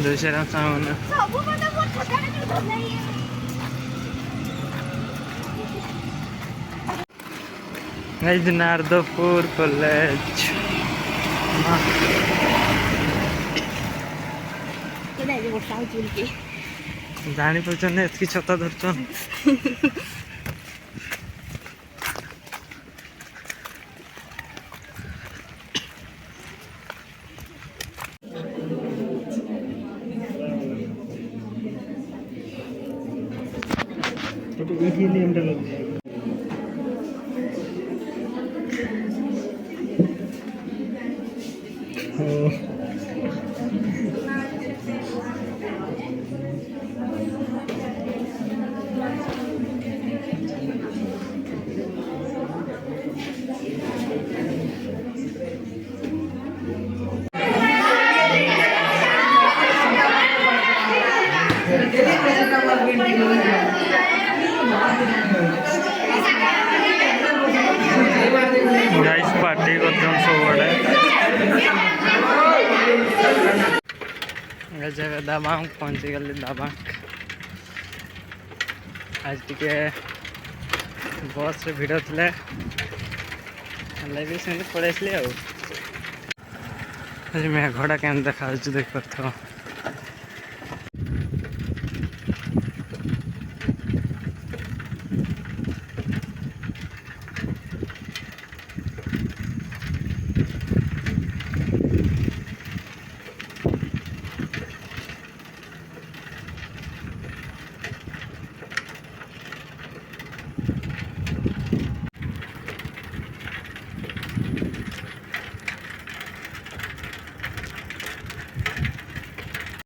दूसरा सामान नारदपुर कॉलेज जानी पार्छन एतकी छता धरछन गाइस पार्टी करछन सबडे जगह दाबांग पहुंची गली दाबांग आज टिके बस रे भिड़ थिले लाइव से पड़े आज मेघड़ा केन देखा देख पारथ